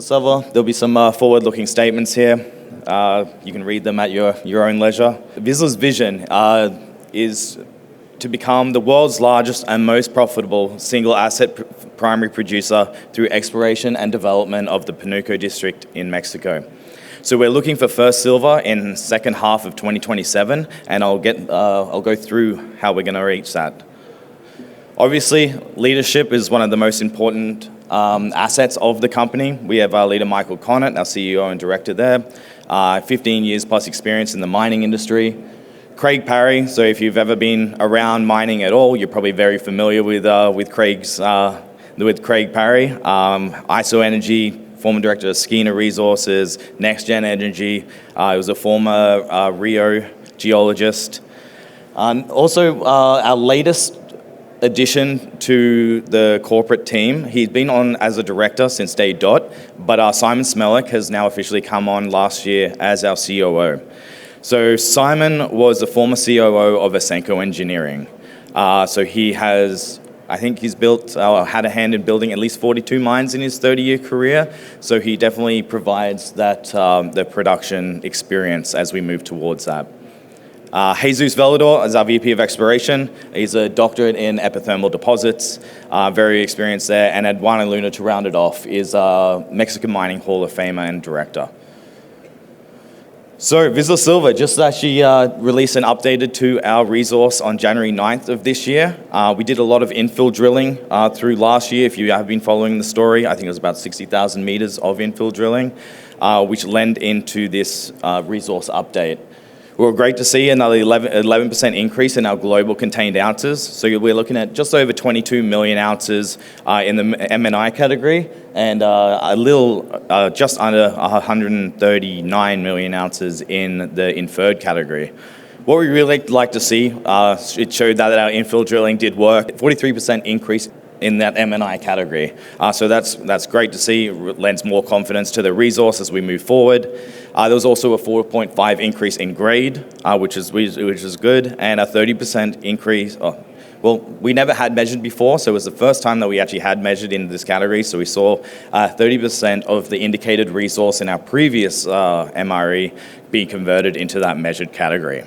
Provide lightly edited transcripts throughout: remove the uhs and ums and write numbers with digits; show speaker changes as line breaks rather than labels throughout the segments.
Silver. There'll be some forward-looking statements here. You can read them at your own leisure. Vizsla's vision is to become the world's largest and most profitable single-asset primary producer through exploration and development of the Panuco district in Mexico. So we're looking for first silver in second half of 2027, and I'll go through how we're going to reach that. Obviously, leadership is one of the most important assets of the company. We have our leader, Michael Connett, our CEO and director there, 15 years plus experience in the mining industry. Craig Parry, so if you've ever been around mining at all, you're probably very familiar with Craig Parry. ISO Energy, former director of Skeena Resources, NextGen Energy. He was a former Rio geologist. Also, our latest addition to the corporate team, he's been on as a director since day dot, but Simon Smellick has now officially come on last year as our COO. So Simon was the former COO of Ausenco Engineering. So he has, I think he's had a hand in building at least 42 mines in his 30-year career. So he definitely provides that the production experience as we move towards that. Jesus Velador is our VP of Exploration. He's a doctorate in epithermal deposits, very experienced there. And Eduardo Luna, to round it off, is a Mexican Mining Hall of Famer and director. So Vizsla Silver just actually released and updated to our resource on January 9th of this year. We did a lot of infill drilling through last year. If you have been following the story, I think it was about 60,000 meters of infill drilling, which lend into this resource update. We were great to see another 11% increase in our global contained ounces. So we're looking at just over 22 million ounces in the M&I category and just under 139 million ounces in the inferred category. What we really like to see, it showed that our infill drilling did work, 43% increase in that M&I category. So that's great to see, lends more confidence to the resource as we move forward. There was also a 4.5 increase in grade, which is good, and a 30% increase. We never had measured before, so it was the first time that we actually had measured in this category. So we saw 30% of the indicated resource in our previous MRE being converted into that measured category.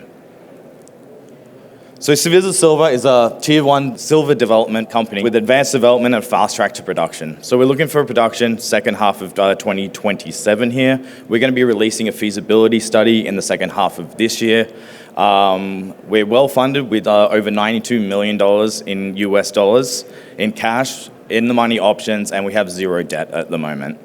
So Vizsla Silver is a Tier 1 silver development company with advanced development and fast track to production. So we're looking for production second half of 2027 here. We're going to be releasing a feasibility study in the second half of this year. We're well funded with over $92 million in US dollars in cash, in the money options, and we have zero debt at the moment.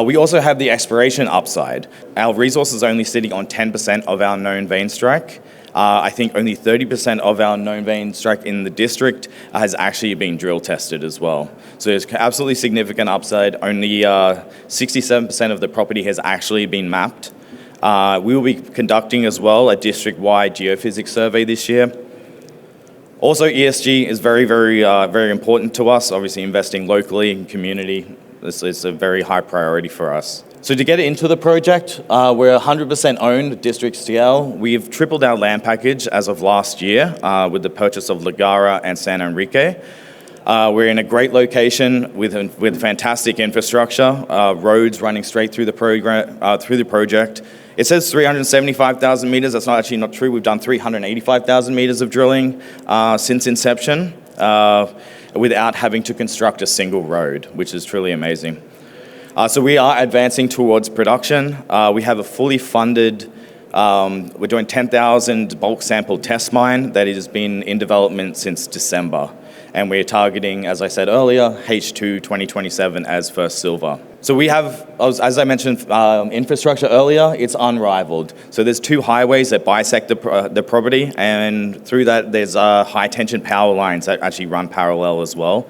We also have the exploration upside. Our resource is only sitting on 10% of our known vein strike. I think only 30% of our known vein strike in the district has actually been drill tested as well. So there's absolutely significant upside. Only 67% of the property has actually been mapped. We will be conducting as well a district-wide geophysics survey this year. Also, ESG is very, very, very important to us. Obviously, investing locally in community is a very high priority for us. So to get into the project, we're 100% owned district scale. We've tripled our land package as of last year with the purchase of La Garra and San Enrique. We're in a great location with fantastic infrastructure, roads running straight through the project. It says 375,000 meters. That's actually not true. We've done 385,000 meters of drilling since inception without having to construct a single road, which is truly amazing. So we are advancing towards production. We have a fully funded, we're doing 10,000 bulk sample test mine that has been in development since December. And we're targeting, as I said earlier, H2 2027 as first silver. So we have, as I mentioned, infrastructure earlier, it's unrivaled. So there's two highways that bisect the property, and through that there's high tension power lines that actually run parallel as well.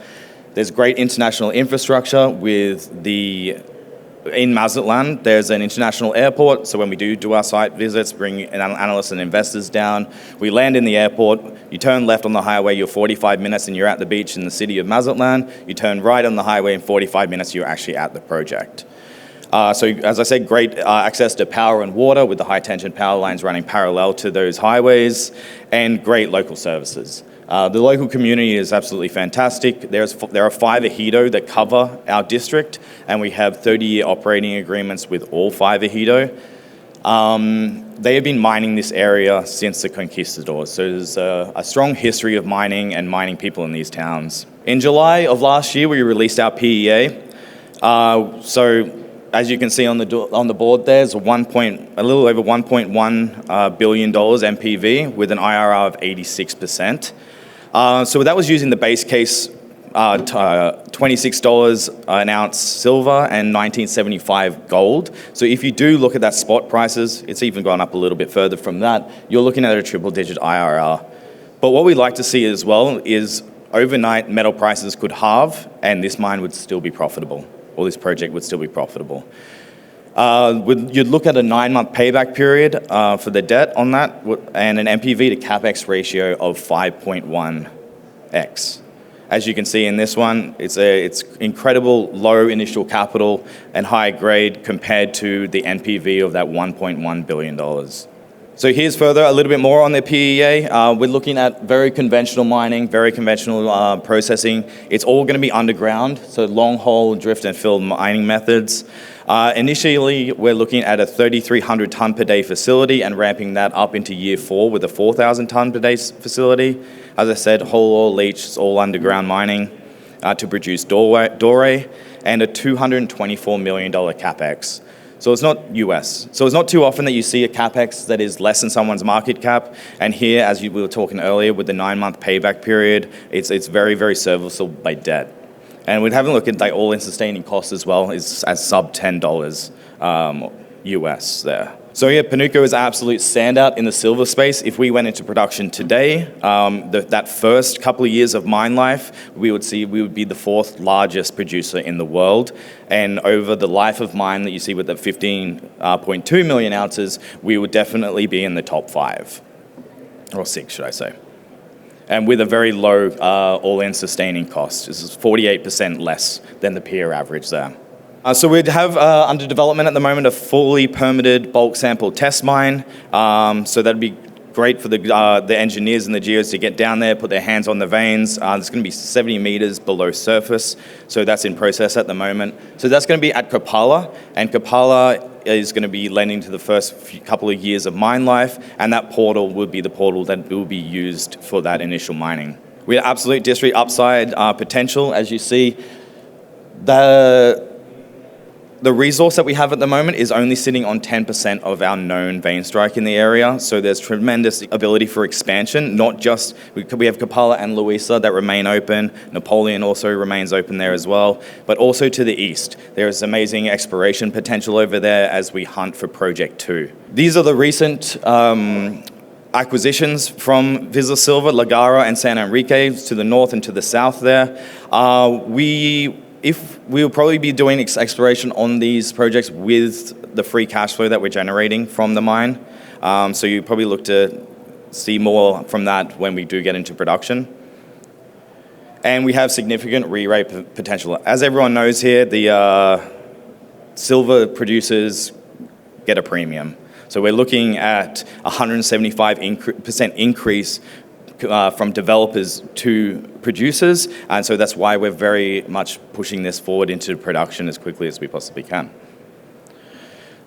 There's great international infrastructure in Mazatlan, there's an international airport, so when we do our site visits, bring analysts and investors down, we land in the airport, you turn left on the highway, you're 45 minutes and you're at the beach in the city of Mazatlan, you turn right on the highway, in 45 minutes you're actually at the project. So as I said, great access to power and water with the high tension power lines running parallel to those highways, and great local services. The local community is absolutely fantastic. There are 5 ejido that cover our district, and we have 30-year operating agreements with all 5 ejido. They have been mining this area since the conquistadors, so there's a strong history of mining and mining people in these towns. In July of last year, we released our PEA. So as you can see on the board, there's a little over $1.1 billion NPV with an IRR of 86%. So that was using the base case, $26 an ounce silver and 1975 gold. So if you do look at that spot prices, it's even gone up a little bit further from that. You're looking at a triple-digit IRR. But what we like to see as well is overnight metal prices could halve, and this mine would still be profitable, or this project would still be profitable. You'd look at a 9-month payback period for the debt on that, and an NPV to CapEx ratio of 5.1x. As you can see in this one, it's incredible low initial capital and high grade compared to the NPV of that $1.1 billion. So here's further a little bit more on the PEA. We're looking at very conventional mining, very conventional processing. It's all going to be underground, so long hole, drift and fill mining methods. Initially, we're looking at a 3,300 tonne per day facility and ramping that up into year 4 with a 4,000 tonne per day facility. As I said, whole ore leach, it's all underground mining to produce doré, and a $224 million CapEx. So it's not US. So it's not too often that you see a CapEx that is less than someone's market cap. And here, as we were talking earlier, with the 9-month payback period, it's very, very serviceable by debt. And we'd have a look at the all-in sustaining costs as well, is at sub $10 US there. So yeah, Panuco is an absolute standout in the silver space. If we went into production today, that first couple of years of mine life, we would be the 4th largest producer in the world. And over the life of mine that you see with the 15.2 million ounces, we would definitely be in the top 5, or 6, should I say. And with a very low all-in sustaining cost. This is 48% less than the peer average there. So we'd have under development at the moment a fully permitted bulk sample test mine. So that'd be great for the engineers and the geos to get down there, put their hands on the veins. It's going to be 70 meters below surface, so that's in process at the moment. So that's going to be at Kapala, and Kapala is going to be lending to the first couple of years of mine life, and that portal would be the portal that will be used for that initial mining. We have absolute district upside potential, as you see. The resource that we have at the moment is only sitting on 10% of our known vein strike in the area, so there's tremendous ability for expansion. Not just, we have Kapala and Luisa that remain open, Napoleon also remains open there as well, but also to the east. There is amazing exploration potential over there as we hunt for Project 2. These are the recent acquisitions from Vizsla Silver, Lagara and San Enrique to the north and to the south there. We will probably be doing exploration on these projects with the free cash flow that we're generating from the mine. So you probably look to see more from that when we do get into production. And we have significant re-rate potential. As everyone knows here, the silver producers get a premium. So we're looking at 175% increase from developers to producers, and so that's why we're very much pushing this forward into production as quickly as we possibly can.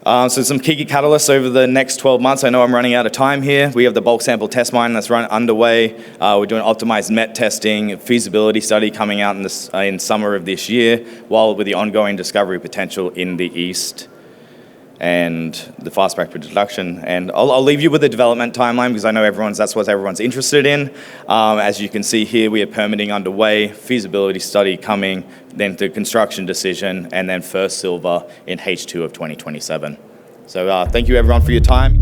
So some key catalysts over the next 12 months. I know I'm running out of time here. We have the bulk sample test mine that's underway. We're doing optimized met testing, feasibility study coming out in summer of this year, while with the ongoing discovery potential in the east and the fast-track production. And I'll leave you with the development timeline because I know that's what everyone's interested in. As you can see here, we have permitting underway, feasibility study coming, then the construction decision, and then first silver in H2 of 2027. So thank you everyone for your time.